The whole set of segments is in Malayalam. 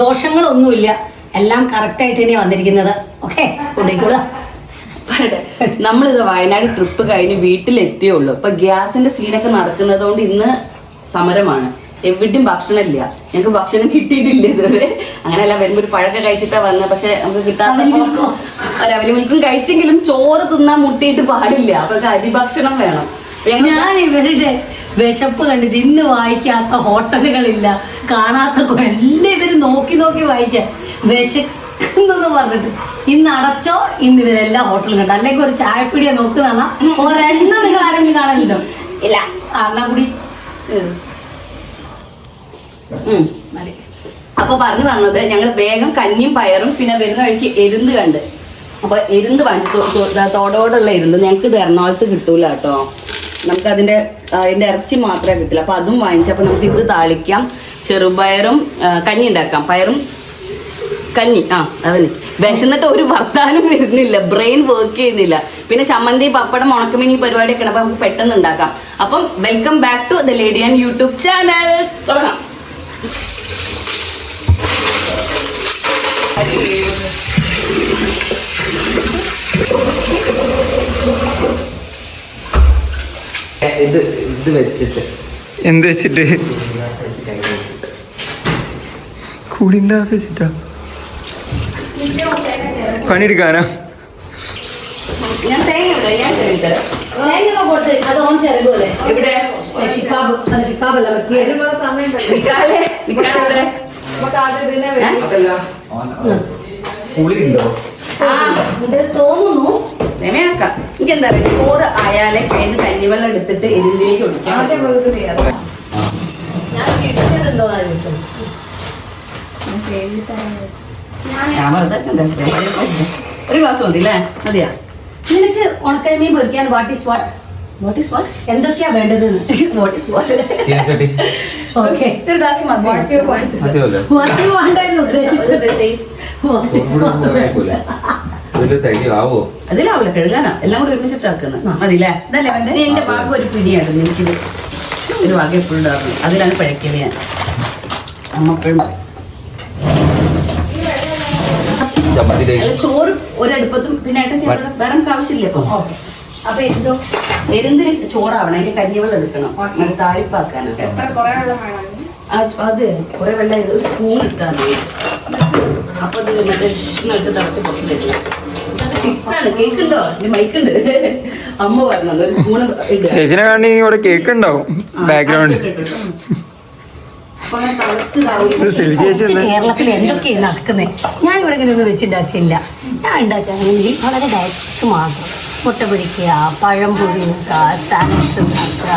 ദോഷങ്ങളൊന്നുമില്ല, എല്ലാം കറക്റ്റ് ആയിട്ട് തന്നെയാണ് വന്നിരിക്കുന്നത്. ഓക്കെ, കൊണ്ടേക്കോളൂ. നമ്മളിത് വയനാട് ട്രിപ്പ് കഴിഞ്ഞ് വീട്ടിലെത്തിയുള്ളൂ. ഇപ്പൊ ഗ്യാസിന്റെ സീനൊക്കെ നടക്കുന്നത് കൊണ്ട് ഇന്ന് സമരമാണ്. എവിടെയും ഭക്ഷണം ഇല്ല, ഞങ്ങൾക്ക് ഭക്ഷണം കിട്ടിയിട്ടില്ല ഇതുവരെ. അങ്ങനെയല്ല, വരുമ്പോ ഒരു പഴക്കം കഴിച്ചിട്ടാ വന്നത്. പക്ഷെ നമുക്ക് കിട്ടാത്ത അവലി മിൽക്കും കഴിച്ചെങ്കിലും ചോറ് തിന്നാൻ മുട്ടിയിട്ട് പാടില്ല. അപ്പൊ അരിഭക്ഷണം വേണം. ഞാൻ ഇവരുടെ വിശപ്പ് കണ്ടിട്ട് ഇന്ന് വായിക്കാത്ത ഹോട്ടലുകളില്ല, കാണാത്ത എല്ലാം ഇവര് നോക്കി നോക്കി വായിക്കാം. വിശക്കെന്ന് പറഞ്ഞിട്ട് ഇന്ന് അടച്ചോ, ഇന്ന് ഇവരെല്ലാം ഹോട്ടലും കണ്ട. അല്ലെങ്കിൽ ഒരു ചായപ്പിടിയെ നോക്കുന്നതാണ്. ഒരെണ്ണം നിങ്ങൾ ആരെങ്കിലും കാണലുണ്ടോ? ഇല്ല. എന്നാ കൂടി അപ്പൊ പറഞ്ഞു വന്നത്, ഞങ്ങൾ വേഗം കഞ്ഞിയും പയറും പിന്നെ വരുന്ന വഴിക്ക് എരുന്ന് കണ്ട്. അപ്പൊ എരുന്ന് വാങ്ങിച്ചു, തോടോടുള്ള എരുന്ന്. ഞങ്ങൾക്ക് ഇത് എറണാകുളത്ത് കിട്ടൂല കേട്ടോ, നമുക്ക് അതിന്റെ ഇറച്ചി മാത്രമേ കിട്ടില്ല. അപ്പൊ അതും വാങ്ങിച്ചു. അപ്പൊ നമുക്ക് ഇത് താളിക്കാം, ചെറുപയറും കഞ്ഞി ഉണ്ടാക്കാം. പയറും കഞ്ഞി. അതിന് വിശന്നിട്ട് ഒരു വർത്താനം വരുന്നില്ല, ബ്രെയിൻ വർക്ക് ചെയ്യുന്നില്ല. പിന്നെ ചമ്മന്തി, പപ്പടം, ഉണക്കമീൻ പരിപാടിയൊക്കെ ഉണ്ട്. അപ്പൊ നമുക്ക് പെട്ടെന്ന് ഉണ്ടാക്കാം. അപ്പം welcome back to the lady and YouTube channel. തുടങ്ങാം. ഇത് വെച്ചിട്ട് എന്ത് വെച്ചിട്ട്? കൂളിംഗ് ഗ്ലാസ് വെച്ചിട്ടാ പണിയെടുക്കാനാ? ഞാൻ തേങ്ങ തോന്നുന്നു. രമയാക്കാം. എനിക്കെന്താ പറയുക, ചോറ് ആയാലേ കയ്യിൽ കഞ്ഞിവെള്ളം എടുത്തിട്ട് ഇതിലേക്ക് ഒഴിക്കാം. ഒരു ഗ്ലാസ് മതി അല്ലേ? മതിയാ? നിനക്ക് ഉണക്കമീൻ പൊരിക്കാൻ വാട്ട് ഈസ് വാട്ട് എന്തൊക്കെയാ വേണ്ടത്? What is what? ഓക്കെ, ഒരു ഗ്ലാസ് മതി. അതിലാവൂല, കഴുകാനാ. എല്ലാം കൂടി ഒരുമിച്ചിട്ടാക്കുന്നത് മതില്ലേ? നീ എന്റെ ഭാഗം ഒരു പിടിയാണ്. എനിക്കിത് ഒരു ഭാഗം എപ്പോഴും ഉണ്ടാകുന്നു, അതിലാണ് പഴക്കിയത് ഞാൻ. അമ്മ എപ്പോഴും പറയും. ചോറ് ഒരടുപ്പത്തും പിന്നെ ഏട്ടൻ ചെയ്ത വേറെ ആവശ്യമില്ല. അപ്പൊ എരുന്തിന് ചോറാവണം, അതിന്റെ കഞ്ഞിവെള്ളം എടുക്കണം, താളിപ്പാക്കാനൊക്കെ. അത് കുറെ വെള്ളം ഒരു സ്പൂൺ ഇട്ടാൽ മതി. അപ്പൊ അത് മറ്റേ ഇട്ട് തിളച്ച് പൊട്ടില്ല. ഫിക്സാണ്. കേക്കുണ്ടോ? മൈക്കുണ്ട്. അമ്മ പറഞ്ഞത് ഒരു സ്പൂൺ ചേച്ചിനെ കാണി ഇവിടെ കേക്ക് ഉണ്ടാവും ബാക്ക്ഗ്രൗണ്ട്. കേരളത്തിൽ എന്തൊക്കെയാണ് നടക്കുന്നത്? ഞാൻ ഇവിടെ ഇങ്ങനെ ഒന്നും വെച്ചുണ്ടാക്കില്ല. ഞാൻ ഉണ്ടാക്കുകയാണെങ്കിൽ വളരെ ഡയറ്റ്സ് മാത്രം. മുട്ട പൊരിക്കുക, പഴം പുഴുങ്ങുക, സാലഡ്സ് ഉണ്ടാക്കുക,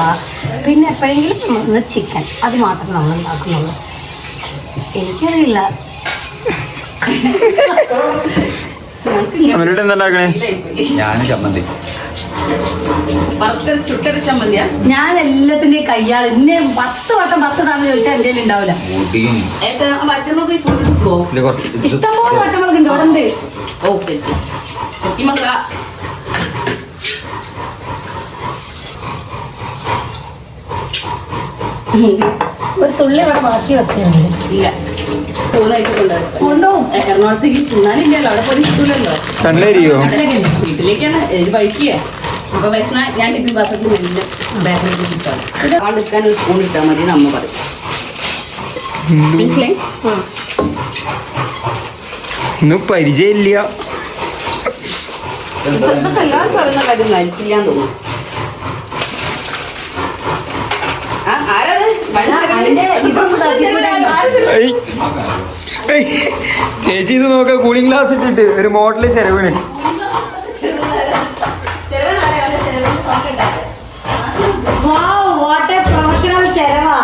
പിന്നെ എപ്പോഴെങ്കിലും ഒന്ന് ചിക്കൻ, അത് മാത്രം നമ്മൾ ഉണ്ടാക്കുന്നുള്ളൂ. എനിക്കറിയില്ല. ഞാൻ ചമ്മന്തി, ഞാൻ എല്ലാത്തിന്റെയും കയ്യാൾ. ഇന്നെ 10 വട്ടം 10 തവണ ചോദിച്ചാൽ എന്റെ ഉണ്ടാവില്ല. ഇഷ്ടംപോലെ വട്ടങ്ങളൊക്കെ ഉണ്ട് അവിടെ ഉണ്ട്. ഓക്കെ, ഒരു തുള്ളി ഇവിടെ ബാക്കി വെക്കുന്നുണ്ട്. ഇല്ല, കൊണ്ടുപോകും. എറണാകുളത്തേക്ക് തിന്നാനില്ലല്ലോ, അവിടെ പോയി കിട്ടൂലല്ലോ. വീട്ടിലേക്കാണ് വഴിക്കുക. അപ്പൊ വിശന ഞാൻ ടിഫിൻ പാത്രത്തിൽ വലിയ ബാഗിലേക്ക് കിട്ടാം. എടുക്കാൻ ഒരു സ്പൂൺ ഇട്ടാൽ മതി നമ്മ പറയും. മനസ്സിലായി? പരിചയമില്ല. ഇതൊക്കെ എല്ലാവരും പറയുന്ന കാര്യം നരിക്കില്ലാന്ന് തോന്നുന്നു. ചേച്ചി ഇത് നോക്ക, കൂളിംഗ് ഗ്ലാസ് ഇട്ടിട്ട് ഒരു മോഡല് ചെലവിന്. പ്രൊഫഷണൽ ചെലവാ.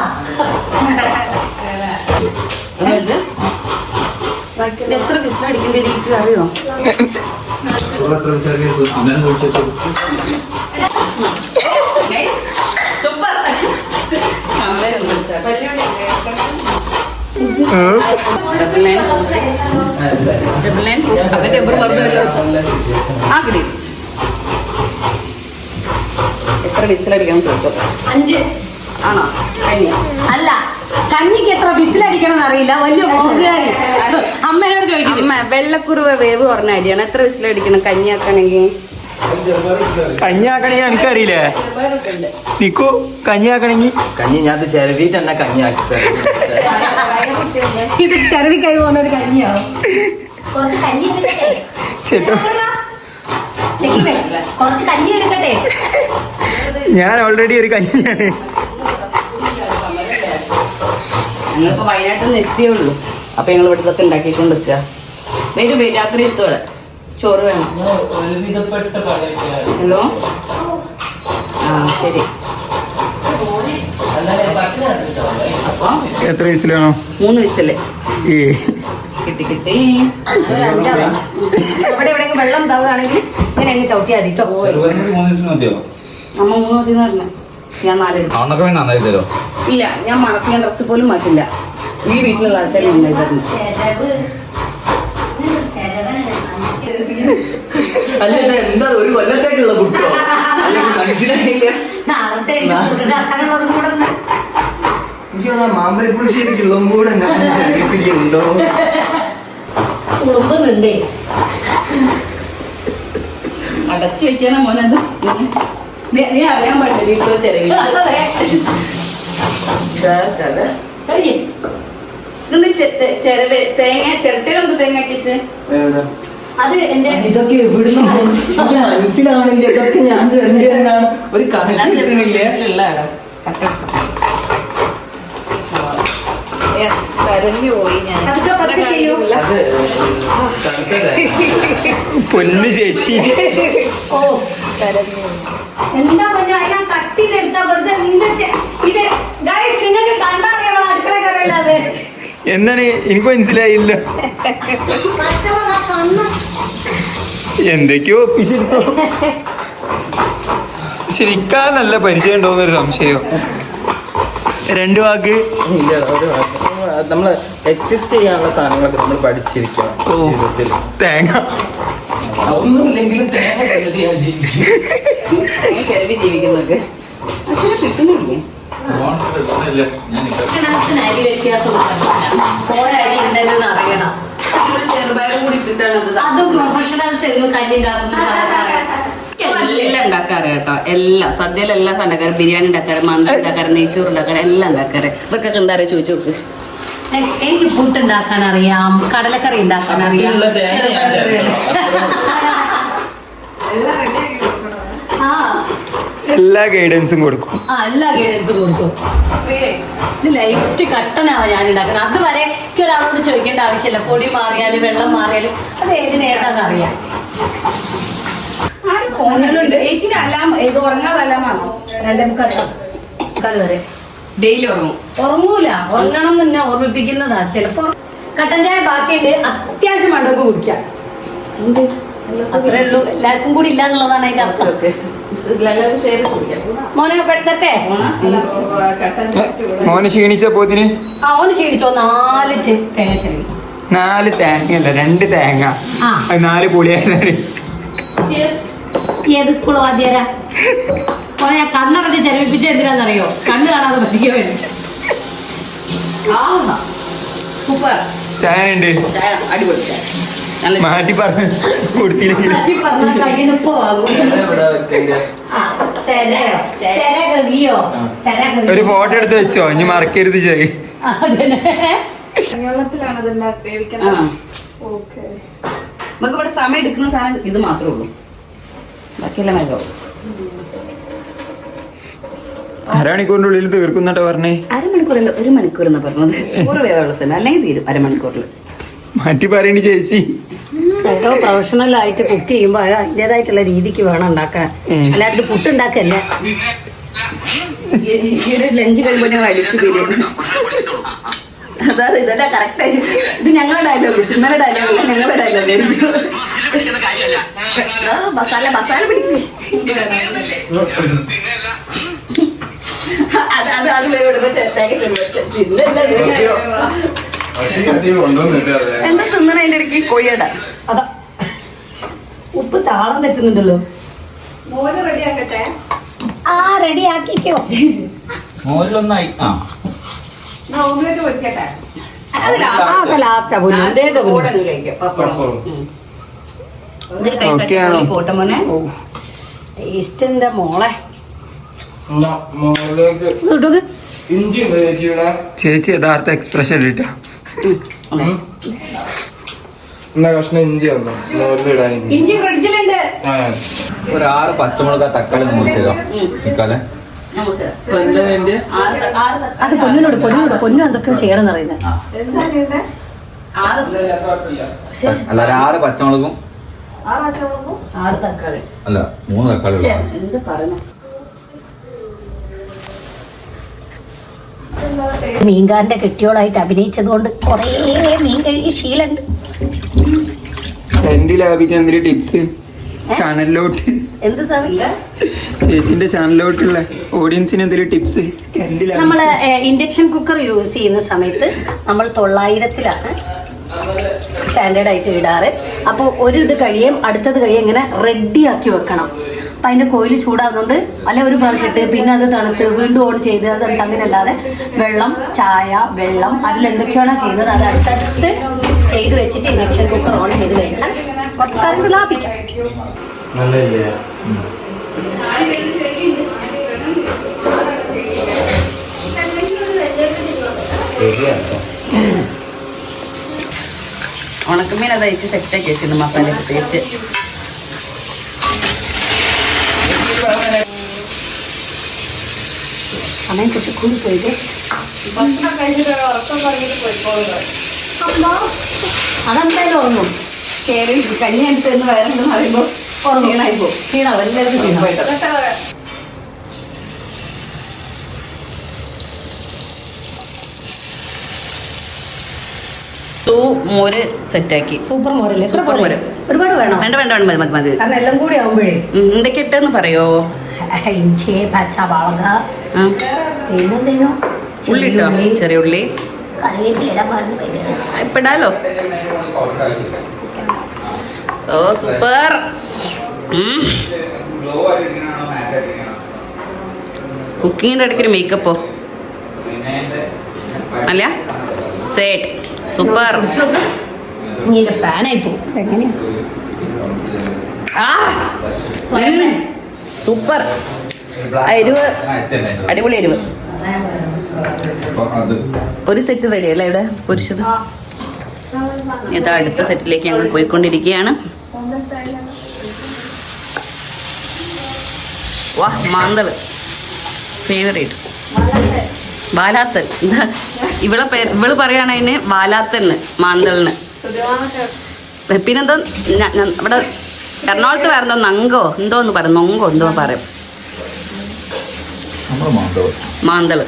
എത്ര വിസിലടിക്കേണ്ട എനിക്ക് അറിയോ? എത്ര വിസിലടിക്കണം ചോദിച്ചോ? 5 ആണോ? കഞ്ഞി അല്ല, കഞ്ഞിക്ക് എത്ര വിസിലടിക്കണം എന്ന് അറിയാം. അറിയില്ല, വലിയ മോഹൻകാരി. അമ്മേനോട് ചോദിക്കുന്നു. അമ്മ വെള്ളക്കുറുവ വേവ് കുറഞ്ഞ അരിയാണ്. എത്ര വിസിലടിക്കണം കഞ്ഞിയാക്കണമെങ്കിൽ? കഞ്ഞിയാക്കണെങ്കി എനിക്കറിയില്ലേ നിക്കു? കഞ്ഞിയാക്കണെങ്കി കഞ്ഞി ഞാൻ ചെലവിട്ട് തന്നെ കഞ്ഞി ആക്കി തരാം. ഇത് ചെറുവിക്കായി പോകുന്ന ഒരു കഞ്ഞിയാവും. കുറച്ച് കഞ്ഞി എടുക്കട്ടെ ചേട്ടോ, തെക്കിവേ, കുറച്ച് കഞ്ഞി എടുക്കട്ടെ. ഞാൻ ഓൾറെഡി ഒരു കഞ്ഞിയാണ്. ഞങ്ങളിപ്പോ വയനാട്ടിൽ നിന്ന് എത്തിയേ ഉള്ളൂ. അപ്പൊ ഞങ്ങൾ ഇവിടെ ഇതൊക്കെ ഉണ്ടാക്കിക്കൊണ്ട് നിൽക്കുക. വരും രാത്രി എത്തോടെ ചോറ് വേണം. ഹലോ, ആ ശരി. അപ്പൊ എത്ര വയസ്സിലാണോ? 3 വിസില് ഏ കിട്ടി കിട്ടി. ഇവിടെ എവിടെയെങ്കിലും വെള്ളം താവുകയാണെങ്കിൽ ഇങ്ങനെ അങ്ങ് ചവിട്ടിയാൽ മതി കേട്ടോ. അമ്മ 3 മതി എന്ന് പറഞ്ഞു. ഞാൻ 4 എടുക്കും. നന്നായി തരോ? ഇല്ല, ഞാൻ മണക്കിയ ഡ്രസ്സ് പോലും മാറ്റില്ല. ഈ വീട്ടിലുള്ള ആൾക്കാർ നന്നായി തരുന്നു. അല്ല എന്താ ഒരു കൊല്ലത്തേക്കുള്ള കുട്ടോ? അല്ലെങ്കിൽ മനസ്സിലായില്ല. എനിക്ക് മാമ്പഴപ്പുളിശ്ശേരിക്കുള്ളും കൂടെ ഉണ്ടോ? ഉളുമ്പുന്നുണ്ടേ. അടച്ചു വെക്കാനാ മോനത്. നീ അറിയാൻ പാടില്ല ഇപ്പോൾ ചെലവിൽ. ചെരവ് തേങ്ങ ചിരട്ടയിലൊന്ന് തേങ്ങ വെച്ച് അത് എന്റെ ഇതൊക്കെ എവിടുന്ന് മനസ്സിലാവണില്ല. ഇതൊക്കെ ഞാൻ തരേണ്ടതാണ്. ഒരു കണക്ക് കിട്ടണില്ലേ? കരഞ്ഞു പോയി ഞാൻ. അതൊക്കെ പതുക്കെ ചെയ്യൂ. അത് പൊന്നു ചേച്ചി. ഓ, എന്താ പറഞ്ഞ അതിനാ കട്ട് ചെയ്തെടുത്താ വെറുതെ ഇത് ഗൈസ് നിങ്ങൾക്ക് കണ്ടറിയാം അടുക്കള കറിയില്ലാതെ. എന്താണ് എനിക്ക് മനസ്സിലായില്ല. എന്തൊക്കെയോ ഒപ്പിച്ചെടുത്തോ. ശരിക്കാ നല്ല പരിചയം ഉണ്ടോന്നൊരു സംശയം. 2 വാക്ക് ഇല്ല, ഒരു നമ്മള് എക്സിസ്റ്റ് ചെയ്യാനുള്ള സാധനങ്ങളൊക്കെ നമ്മൾ പഠിച്ചിരിക്കണം ജീവിതത്തിൽ. തേങ്ങ ഒന്നുമില്ലെങ്കിലും തേങ്ങ കരുതി ഞാൻ ജീവിക്കും. ചെലവ് ജീവിക്കുന്നൊക്കെ അച്ഛനെ കിട്ടുന്നില്ലേ? അരി വ്യത്യാസം ഓരരി ഉണ്ടെന്ന് അറിയണം. ചെറുപയറും കൂടി ഇട്ടിട്ടാണ് അത് അതും പ്രൊഫഷണൽസ് കഞ്ഞി ഉണ്ടാക്കുന്ന എല്ലാം ഉണ്ടാക്കാറ് കേട്ടോ. എല്ലാം സദ്യയിൽ എല്ലാം ഉണ്ടാക്കാറ്. ബിരിയാണി ഉണ്ടാക്കാറ്, മന്തി ഉണ്ടാക്കാറ്, നെയ്ച്ചോറ് ഉണ്ടാക്കാറ്, എല്ലാം ഉണ്ടാക്കാറ്. ഇവർക്കൊക്കെ എന്താ അറിയാം ചോദിച്ചു നോക്ക്. എനിക്ക് പുട്ട് ഉണ്ടാക്കാൻ അറിയാം, കടലക്കറി ഉണ്ടാക്കാൻ അറിയാം. ആ എല്ലാ ഗൈഡൻസും കൊടുക്കും. ആ എല്ലാ ഗൈഡൻസും കൊടുക്കും. ഇത് ലൈറ്റ് കട്ടനാവാ ഞാൻ ഉണ്ടാക്കുന്നത്. അതുവരെ എനിക്ക് ഒരാളോട് ചോദിക്കേണ്ട ആവശ്യമില്ല. പൊടി മാറിയാലും വെള്ളം മാറിയാലും അത് ഏതിനേതാണെന്ന് അറിയാം. ഫോണുകളുണ്ട്. ചേച്ചിന്റെ അലാം ഇത് ഉറങ്ങാനുള്ള അലാമാണോ? 2:45 വരെ ഡെയിലി ഉറങ്ങും. ഉറങ്ങൂല. ഉറങ്ങണം എന്ന് തന്നെ ഓർമ്മിപ്പിക്കുന്നതാ. ചിലപ്പോ കട്ടൻ ചായ ബാക്കിയുണ്ട്, അത്യാവശ്യം വേണ്ടൊക്കെ കുടിക്കാം. അത്രേ ഉള്ളൂ. എല്ലാവർക്കും കൂടി ഇല്ല എന്നുള്ളതാണ് അതിന്റെ അർത്ഥം. മോനെ പെടുത്തട്ടെ. മോനെ ക്ഷീണിച്ച പോത്തിന് അവന് ക്ഷീണിച്ചോ 4 തേങ്ങ ചെലവി. 4 തേങ്ങയല്ല 2 തേങ്ങ. ആ. 4 പുളിയായിരുന്നു. ഏത് സ്കൂൾ വാദ്യാരാ മോനെ? ഞാൻ കണ്ണടച്ച് ചെലവിപ്പിച്ച എന്തിനാന്നറിയോ? കണ്ണ് കാണാതെ പറ്റിക്കോ വേണ്ടി. സൂപ്പർ ചായ ഉണ്ട്. അടിപൊളി ചായ. നല്ല മാറ്റി പറഞ്ഞ് കൊടുത്തില്ലെങ്കിൽ കയ്യിൽ നിന്ന് ഇപ്പൊ വാങ്ങും. ഒരു ഫോട്ടോ എടുത്ത് വെച്ചോ, ഇനി മറക്കരുത് ചെയ്. നമുക്ക് ഇവിടെ സമയം എടുക്കുന്ന സാധനം ഇത് മാത്രമേ ഉള്ളൂ. ബാക്കിയെല്ലാം വേഗം. അരമണിക്കൂറിന്റെ ഉള്ളിൽ തീർക്കുന്നിട്ട് പറഞ്ഞേ. അരമണിക്കൂറല്ല, 1 മണിക്കൂർ എന്നാ പറഞ്ഞത്. ചോറ് വേഗമുള്ള സമയം അല്ലെങ്കിൽ തീരും അരമണിക്കൂറിൽ. മാറ്റി പറയണി ചേച്ചി. ഏതോ പ്രൊഫഷണൽ ആയിട്ട് കുക്ക് ചെയ്യുമ്പോ അതിൻ്റെതായിട്ടുള്ള രീതിക്ക് വേണം ഉണ്ടാക്കാൻ. അല്ലാണ്ട് പുട്ടുണ്ടാക്കല്ല. ലഞ്ച് കഴിയുമ്പോൾ ഞങ്ങൾ അടിച്ചു പിരിയും. അതായത് ഇതല്ല കറക്റ്റ്. ഇത് ഞങ്ങളുടെ ഡയലോഗ്, സിനിമയുടെ ഡയലോഗ് അല്ല, ഞങ്ങളുടെ ഡയലോഗ് ആയിരിക്കും. മസാല മസാല പിടിക്കും. അത് വേഗം ചേർത്താക്കി എന്താ തിന്നണ അതിന്റെ ഇടയ്ക്ക് കോഴിയട. അതാ ഉപ്പ് താളം തെറ്റുന്നുണ്ടല്ലോ. ആ റെഡി ആക്കിക്കോ. മോരിലൊന്നായി. ആ ഓംലെറ്റ് വെക്കട്ടെ. ലാസ്റ്റാ ഓടങ്ങ് കഴിക്കാം പപ്പടം. ഇതിൽ Okay ആണോ? പോട്ടെ മോനെ. ടേസ്റ്റിന്റെ മോളെ മുകളിലേക്ക് ഇഞ്ചി ഉണ്ട് ചേച്ചിയുടെ. ചേച്ചി യഥാർത്ഥ എക്സ്പ്രഷൻ ഇട്ടാ. എന്നാ കഷ്ണം ഇഞ്ചി വന്നു മുകളിലിടാൻ ഇഞ്ചി. ഇഞ്ചി ഫ്രിഡ്ജിലുണ്ട്. ആ, ഒരു 6 പച്ചമുളക് തക്കാളി മുറിച്ചതോ നിക്കാലെ നമുക്ക് എന്താ വേണ്ടിയ? അത് പൊന്നിനോട് പൊന്നു എന്തൊക്കെയോ ചെയ്യണമെന്ന് പറയുന്നത്. അല്ല ഒരു 6 പച്ചമുളകും 6 തക്കാളി. അല്ല 3 തക്കാളി എന്ത് പറഞ്ഞു? മീൻകാരന്റെ കെട്ടിയോളായിട്ട് അഭിനയിച്ചത് കൊണ്ട് കുറേ മീൻ കഴുകി ശീലുണ്ട്. എന്റെ ലാഭിക്കാൻ എന്തൊരു ടിപ്സ് ചാനലിലോട്ട് എന്ത് സമയം ചേച്ചിന്റെ ചാനലിലോട്ടുള്ള ഓഡിയൻസിന് എന്തൊരു ടിപ്സ് എന്റെ നമ്മൾ ഇൻഡക്ഷൻ കുക്കർ യൂസ് ചെയ്യുന്ന സമയത്ത് നമ്മൾ 900-ലാണ് സ്റ്റാൻഡേർഡ് ആയിട്ട് ഇടാറ്. അപ്പോൾ ഒരു ഇത് കഴിയും അടുത്തത് കഴിയും ഇങ്ങനെ റെഡിയാക്കി വെക്കണം. അപ്പം അതിൻ്റെ കോയിൽ ചൂടാകുന്നുണ്ട് അല്ലെ ഒരു പ്രാവശ്യം ഇട്ട് പിന്നെ അത് തണുത്ത് വീണ്ടും ഓൺ ചെയ്ത് അത് അങ്ങനെയല്ലാതെ വെള്ളം ചായ വെള്ളം അതിലെന്തൊക്കെയാണോ ചെയ്യുന്നത് അത് അടുത്തടുത്ത് ചെയ്ത് വെച്ചിട്ട് ഇൻഡക്ഷൻ കുക്കർ ഓൺ ചെയ്ത് കഴിഞ്ഞാൽ കുറച്ച് കറണ്ട് ലാഭിക്കാം. നല്ലല്ലേ? ഉണക്കമീൻ അത് അയച്ച് സെറ്റാക്കി വെച്ചിട്ടുണ്ട് മസാല തേച്ച്. സമയം കുറച്ച് കൂടി പോയിട്ട് അതെന്തായാലും ഉറങ്ങും. കേറി കഞ്ഞി എടുത്തെന്ന് വയറെന്ന് പറയുമ്പോൾ ക്ഷീണമായി പോകും. ക്ഷീണം എല്ലാവർക്കും ക്ഷീണം. മോര് സെറ്റാക്കി. സൂപ്പർ മോരല്ലേ? എത്ര സൂപ്പർ മോര്. ഒരുപാട് വേണം? വേണ്ട വേണ്ട വേണ്ട മതി മതി. കാരണം എല്ലാം കൂടി ആവുമ്പോഴേ എന്തൊക്കെ ഇട്ടെന്ന് പറയോ? ഇഞ്ചി പച്ചമുളക് ആ, പിന്നെന്തേനോ ഉള്ളി ഇട്ടോ? ചെറിയ ഉള്ളി കറിവേപ്പില പറഞ്ഞു. ഇപ്പൊ ഇടാലോ. ഓ സൂപ്പർ. കുക്കിങ്ങിന്റെ ഇടയ്ക്കൊരു മേക്കപ്പോ അല്ല സെറ്റ് സൂപ്പർ. നീ എന്റെ ഫാനായി പോകും. എങ്ങനെയാ സൂപ്പർ. എരിവ് അടിപൊളി എരിവ്. ഒരു സെറ്റ് റെഡി അല്ലേ ഇവിടെ പൊരിച്ചത്? ഇതാ അടുത്ത സെറ്റിലേക്ക് ഞങ്ങൾ പോയിക്കൊണ്ടിരിക്കുകയാണ്. വാ മാന്തള് ഫേവറേറ്റ് വാലാത്തൻ. ഇവള് പറയാണ് അതിന് വാലാത്തന്ന് മാന്തളിന്. പിന്നെന്തോ ഇവിടെ എറണാകുളത്ത് വേറെന്തോ നങ്കോ എന്തോ എന്ന് പറയും നൊങ്കോ എന്തോ പറയും. മാന്തള്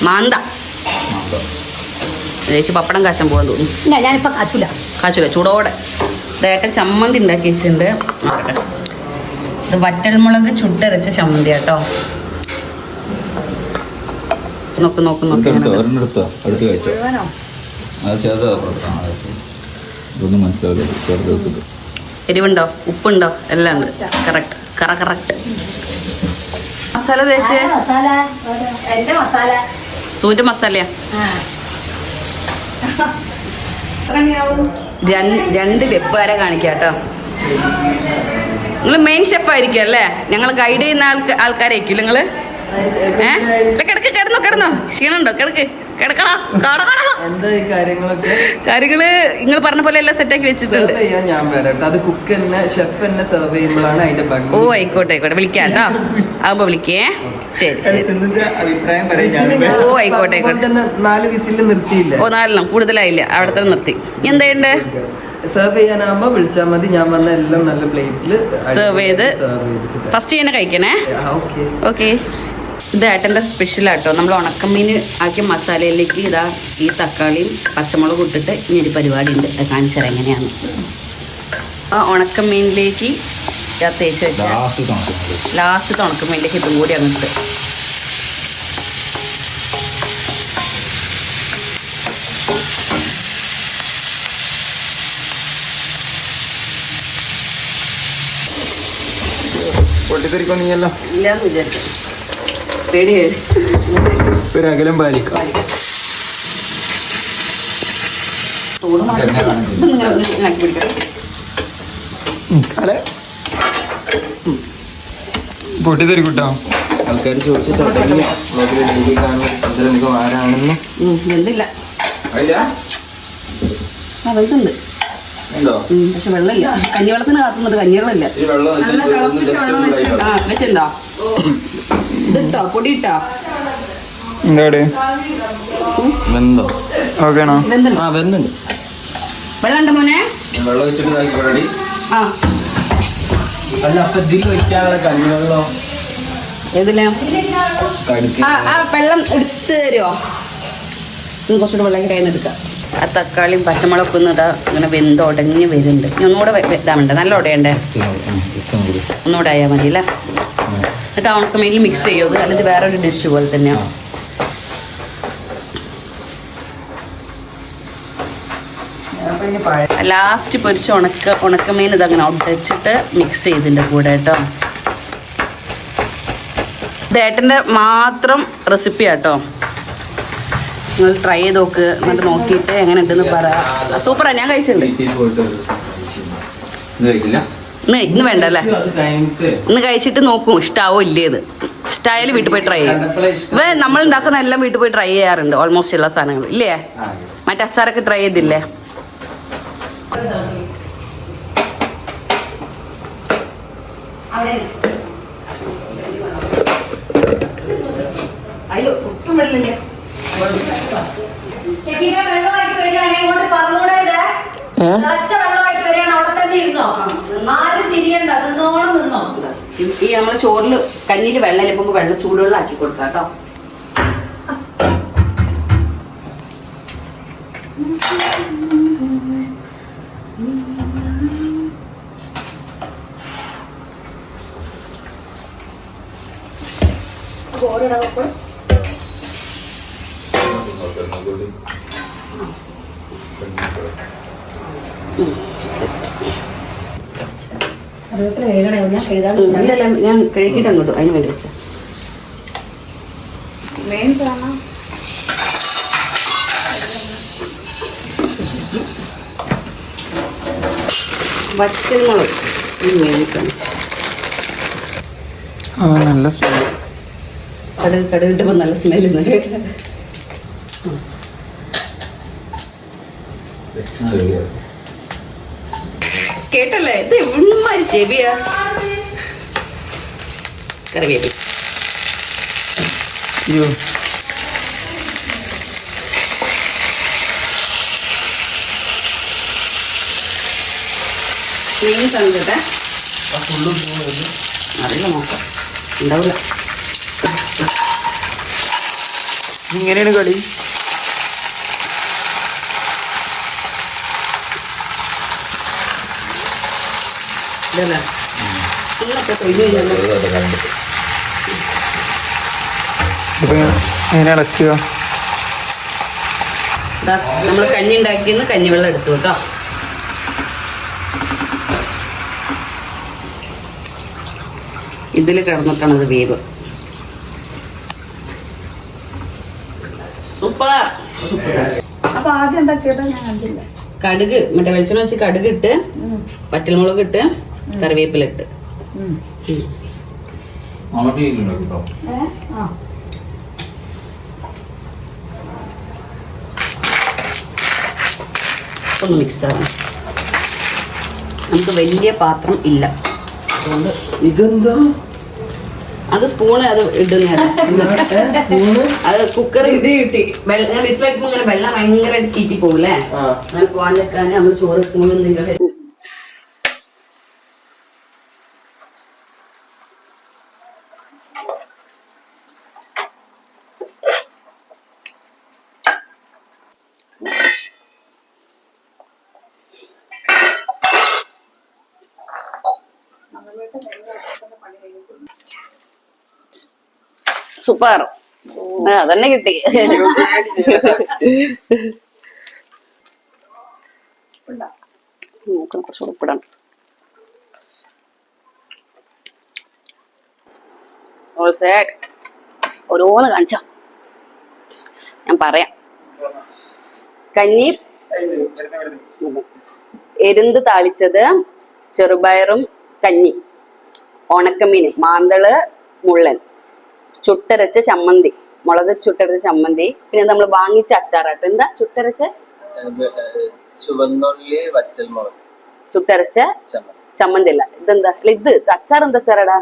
മാന്ത ചേച്ചി പപ്പടം കാശാൻ പോകാൻ തോന്നുന്നു. ഇല്ല ഞാനിപ്പോ കാച്ചൂല ചൂടോടെ. ഇതേട്ടൻ ചമ്മന്തി ഉണ്ടാക്കി വെച്ചിട്ടുണ്ട്. ഇത് വറ്റൽമുളക് ചുട്ടരച്ച ചമ്മന്തി കേട്ടോ. നോക്ക് നോക്ക് നോക്ക്. ഒരെണ്ണെടുത്തോ അടുത്ത് കഴിച്ചോ. അത് ചെറുതാ ഇതൊന്നും മനസ്സിലാവില്ല. ചെറുതെടുത്തിട്ട് എരിവുണ്ടോ ഉപ്പുണ്ടോ എല്ലാം ഉണ്ട്. Correct correct. മസാല തേച്ച് മസാല എന്റെ മസാല സൂര്യ മസാലയാ. രണ്ട് വെപ്പുകാരെ കാണിക്കാം കേട്ടോ. നിങ്ങൾ മെയിൻ ഷെഫായിരിക്കും അല്ലേ? ഞങ്ങൾ ഗൈഡ് ചെയ്യുന്ന ആൾക്കാരായിരിക്കും നിങ്ങൾ. കിടക്ക് കിടന്നോ ക്ഷീണുണ്ടോ? കിടക്കടാ. എന്താ ഈ കാര്യങ്ങളൊക്കെ? കാര്യങ്ങള് നിങ്ങൾ പറഞ്ഞ പോലെ എല്ലാം സെറ്റാക്കി വെച്ചിട്ടുണ്ട്. സെർവ് ചെയ്യാൻ ഞാൻ വരാം. അത് കുക്ക് തന്നെ ഷെഫ് തന്നെ സെർവ് ചെയ്യുമ്പോഴാണ് അതിന്റെ ഭംഗി. ഓ ആയിക്കോട്ടെ വിളിക്കാം കേട്ടോ. ആവുമ്പോ വിളിക്കേ. ശരി അഭിപ്രായം ഓ ആയിക്കോട്ടെ 4 വിസിൽ നിർത്തിയില്ല. ഓ 4 കൂടുതലായില്ല. അവിടെ തന്നെ നിർത്തി. എന്താ സെർവ് ചെയ്യാനാകുമ്പോ വിളിച്ചാൽ മതി. ഞാൻ വന്ന എല്ലാം നല്ല പ്ലേറ്റില് സെർവ് ചെയ്ത് ഫസ്റ്റ് തന്നെ കഴിക്കണേ. ഓക്കെ. ഇത് ഏട്ടൻ്റെ സ്പെഷ്യലാട്ടോ. നമ്മൾ ഉണക്കമീൻ ആക്കിയ മസാലയിലേക്ക് ഇതാ ഈ തക്കാളിയും പച്ചമുളകും ഇട്ടിട്ട് ഇനിയൊരു പരിപാടി ഉണ്ട്. അത് കാണിച്ചു തരാം എങ്ങനെയാണ്. ആ ഉണക്കമീനിലേക്ക് തേച്ച് വെച്ചാൽ ലാസ്റ്റ് ഉണക്കമീനിലേക്ക് ഇതും കൂടി അങ്ങോട്ട് പൊട്ടിത്തെറിക്കൊന്നില്ലല്ലോ. ഇല്ലാന്ന് വിചാരിച്ചു. പേടിയായി. ഒരു അകലം പാലിക്കാം. തോട് മാത്രം ഇതൊന്നിങ്ങനെ ആക്കി പിടിക്കാം. പൊട്ടിത്തെറിക്കൂട്ടോ. ആൾക്കാർ ചോദിച്ചു കാണുമ്പോൾ ആരാണെന്ന്. വെന്തില്ല. ആ വെന്തുണ്ട്. പക്ഷെ വെള്ളമില്ല. കഞ്ഞിവെള്ളത്തിന് കാത്തുന്നത് കഞ്ഞിവെള്ളമില്ല. ആ വെച്ചിട്ടുണ്ടോ? ഇതിട്ടോ പൊടി ഇട്ടോ? എന്താ വെന്തോ? ഓക്കെയാണോ? വെന്തുണ്ട്. ആ വെന്തുണ്ട്. വെള്ളം ഉണ്ട് മോനെ? വെള്ളം വെച്ചിട്ട് ആ അല്ല അപ്പൊ ഇതിൽ വെക്കാനുള്ള കഞ്ഞിവെള്ളോ? ഏതില്ല? ആ വെള്ളം എടുത്ത് തരുമോ? കുറച്ചുകൂടെ വെള്ളം കയ്യിൽ എടുക്കാം. ആ തക്കാളിയും പച്ചമുളകൊക്കെ ഒന്ന് ഇതാ ഇങ്ങനെ വെന്ത് ഉടഞ്ഞ് വരുന്നുണ്ട്. ഒന്നുകൂടെ ഇതാവണ്ടേ? നല്ല ഉടയണ്ടേ? ഒന്നുകൂടെ ആയാൽ മതി അല്ലേ? എന്നിട്ട് ഉണക്കമീനിൽ മിക്സ് ചെയ്യുമോ? അത് അല്ലെങ്കിൽ വേറൊരു ഡിഷ് പോലെ തന്നെയാണ്. ലാസ്റ്റ് പൊരിച്ച് ഉണക്കമീൻ ഇതങ്ങനെ ഉടച്ചിട്ട് മിക്സ് ചെയ്തിൻ്റെ കൂടെ കേട്ടോ. ഇത് ഏട്ടൻ്റെ മാത്രം റെസിപ്പി ആട്ടോ. നിങ്ങൾ ട്രൈ ചെയ്ത് നോക്ക്. എന്നിട്ട് നോക്കിയിട്ട് എങ്ങനെ ഉണ്ടെന്ന് പറയാം. സൂപ്പറാ, ഞാൻ കഴിച്ചിട്ടുണ്ട്. ഇന്ന് വേണ്ട അല്ലേ? ഇന്ന് കഴിച്ചിട്ട് നോക്കും ഇഷ്ടാവോ ഇല്ലേത്. ഇഷ്ടമായാലും വീട്ടിൽ പോയി ട്രൈ ചെയ്യും. നമ്മൾ ഉണ്ടാക്കുന്ന എല്ലാം വീട്ടിൽ പോയി ട്രൈ ചെയ്യാറുണ്ട്. ഓൾമോസ്റ്റ് എല്ലാ സാധനങ്ങളും ഇല്ലേ? മറ്റേ അച്ചാറൊക്കെ ട്രൈ ചെയ്തില്ലേ? അയ്യോ ഒട്ടും വെള്ളമില്ല. വെള്ളമായിട്ട് വരികയാണെങ്കിൽ ഇങ്ങോട്ട് പറഞ്ഞൂടെ? പച്ച വെള്ളമായിട്ട് വരികയാണ്. അവിടെ തന്നെ ഇരുന്നോ, ആരും തിരിയണ്ട, നിന്നോളം നിന്നോ. ഈ നമ്മളെ ചോറിൽ കഞ്ഞിയിൽ വെള്ളം ഇരിക്കുമ്പോൾ വെള്ളം ചൂടുവെള്ളം ആക്കി കൊടുക്കാം കേട്ടോ. ഞാൻ കഴുകിയിട്ട് അങ്ങോട്ടും അതിന് വേണ്ടി വെച്ച വറ്റൽമുളക് മെയിൻസാണ്. നല്ല സ്മെൽ. കടുകിട്ടപ്പോൾ നല്ല സ്മെല്ലുണ്ട്. കേട്ടല്ലേ? ഇത് എവിടുമാതിരി ചെവിയാ. കറിവേപ്പില മീൻസാണ് കേട്ടെ. അറിയില്ല, നോക്കാം. ഉണ്ടാവില്ല. ഇങ്ങനെയാണ് കളി. ഇതല്ലേ ഇന്നൊക്കെ തൊഴിൽ കഴിഞ്ഞാൽ ഇപ്പൊ എങ്ങനെ അടക്കുക? നമ്മൾ കഞ്ഞി ഉണ്ടാക്കിയെന്ന് കഞ്ഞിവെള്ളം എടുത്തു കേട്ടോ. ഇതിൽ കിടന്നിട്ടാണ് അത് വേവ്. സൂപ്പർ. അപ്പൊ ആദ്യം എന്താ ചെയ്താ ഞാൻ കണ്ടില്ല. കടുക് മറ്റേ വെളിച്ചെണ്ണ വെച്ച് കടുക് ഇട്ട് വറ്റൽമുളക് ഇട്ട് കറിവേപ്പില ഇട്ട് ഒന്ന് മിക്സ് ആവണം. നമുക്ക് വലിയ പാത്രം ഇല്ല, അതുകൊണ്ട് ഇതെന്താ? അത് സ്പൂണ് അത് ഇടുന്ന അത് കുക്കർ ഇത് കിട്ടി. ഞാൻ വിസിലടിക്കുമ്പോൾ ഇങ്ങനെ വെള്ളം ഭയങ്കരമായിട്ട് ചീറ്റി പോകൂലേ? അങ്ങനെ പോകാൻ വെക്കാൻ നമ്മൾ ചോറ് വെക്കുമ്പോൾ എന്തെങ്കിലും സൂപ്പർ. അതന്നെ കിട്ടി. നോക്കണം, കുറച്ച് ഉപ്പിടണം. ഓരോന്ന് കാണിച്ചോ, ഞാൻ പറയാം. കഞ്ഞി എരുന്ത് താളിച്ചത്, ചെറുപയറും കഞ്ഞി, ഉണക്കമീന്, മാന്തള്, മുള്ളൻ, ചുട്ടരച്ച ചമ്മന്തി, മുളക് ചുട്ടരച്ച ചമ്മന്തി, പിന്നെ നമ്മൾ വാങ്ങിച്ച അച്ചാറാട്ടോ. എന്താ ചുട്ടരച്ച? ചുവന്നുള്ളി വറ്റൽമുളക് ചുട്ടരച്ച ചമ്മന്തി അല്ല, ഇതെന്താ? ഇത് അച്ചാർ എന്താ അച്ചാറാടാ?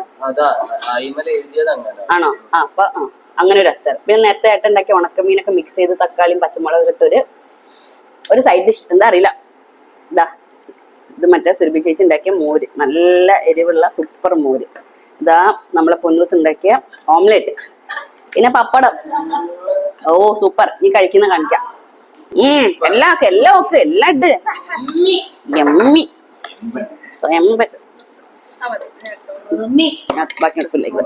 ആണോ? അപ്പൊ അങ്ങനെ ഒരു അച്ചാർ. പിന്നെ നേരത്തെ ഏട്ടൻ ഉണ്ടാക്കിയ ഉണക്കമീനൊക്കെ മിക്സ് ചെയ്ത് തക്കാളിയും പച്ചമുളക് ഇട്ട് ഒരു സൈഡ് ഡിഷ്. എന്താ അറിയില്ല. ഇതാ ഇത് മറ്റേ സുരഭി ചേച്ചി ഉണ്ടാക്കിയ മോര്, നല്ല എരിവുള്ള സൂപ്പർ മോര്. ഇതാ നമ്മളെ പൊന്നൂസ് ഉണ്ടാക്കിയ ഓംലെറ്റ്, പിന്നെ പപ്പടം. ഓ സൂപ്പർ. നീ കഴിക്കുന്ന കാണിക്കാം. എല്ലാം ഒക്കെ എല്ലാം ഇട്ട് യമ്മി. സ്വയം ബാക്കി എടുക്കില്ല.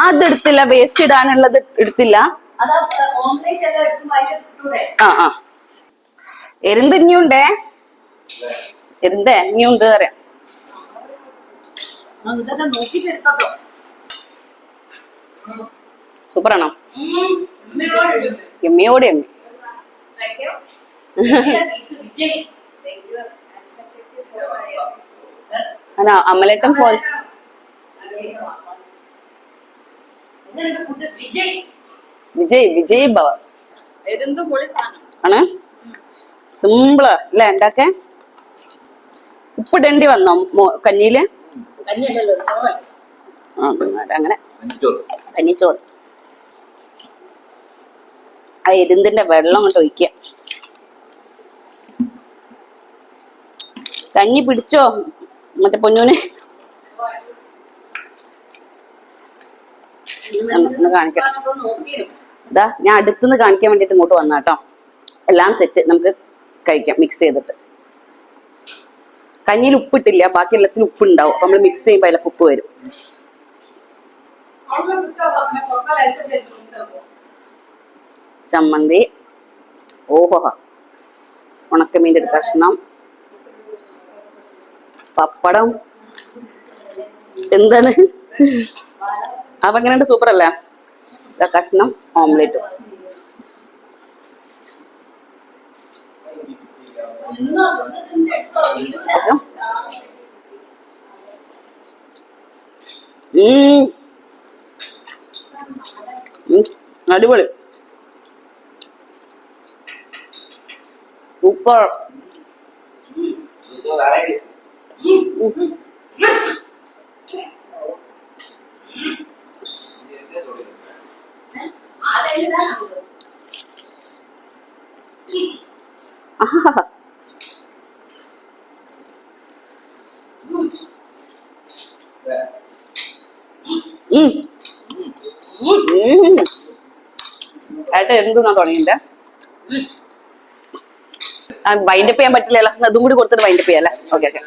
അതെടുത്തില്ല, വേസ്റ്റ് ഇടാനുള്ളത് എടുത്തില്ല. എരുന്ത് ഇനിയുണ്ടേ, എരുന്ത് ഇനിയുണ്ട് പറയാം. സൂപ്പറാണോ? എമ്മിയോടെ എമ്മി. അമലേട്ടൻ ഫോൺ വിജയ് ഭവ ആണ്. സിമ്പിളാ അല്ലേ ഉണ്ടാക്കാൻ? ഉപ്പിടേണ്ടി വന്നോ കഞ്ഞിയില്? അങ്ങനെ കഞ്ഞിച്ചോറ്. ആ എരുന്തിന്റെ വെള്ളം കൊണ്ട് ഒഴിക്കുക. കഞ്ഞി പിടിച്ചോ മറ്റേ പൊന്നൂന്? കാണിക്കട്ടെ. ഇതാ ഞാൻ അടുത്തുനിന്ന് കാണിക്കാൻ വേണ്ടിട്ട് ഇങ്ങോട്ട് വന്നാട്ടോ. എല്ലാം സെറ്റ്, നമുക്ക് കഴിക്കാം മിക്സ് ചെയ്തിട്ട്. കഞ്ഞിയിൽ ഉപ്പിട്ടില്ല, ബാക്കി എല്ലാത്തിനും ഉപ്പുണ്ടാവും. അപ്പൊ നമ്മള് മിക്സ് ചെയ്യുമ്പോ അതിലൊക്കെ ഉപ്പ് വരും. ചമ്മന്തി, ഓഹോ, ഉണക്കമീൻ്റെ ഒരു കഷ്ണം, പപ്പടം. എന്താണ് അപ്പൊ എങ്ങനെയുണ്ട്? സൂപ്പർ അല്ലേ? കഷ്ണം ഓംലെറ്റ്. അടിപൊളി, സൂപ്പർ. ഏട്ടാ എന്തെന്നാ തുടങ്ങിയിട്ട് വൈൻഡപ്പ് ചെയ്യാൻ പറ്റില്ലല്ലോ, അതും കൂടി കൊടുത്തിട്ട് വൈൻഡപ്പ് ചെയ്യാല്ലേ? Okay okay.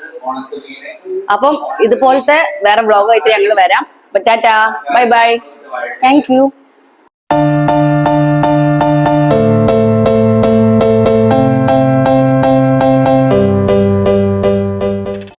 അപ്പം ഇതുപോലത്തെ വേറെ വ്ളോഗായിട്ട് ഞങ്ങൾ വരാം. Tata, bye bye, thank you.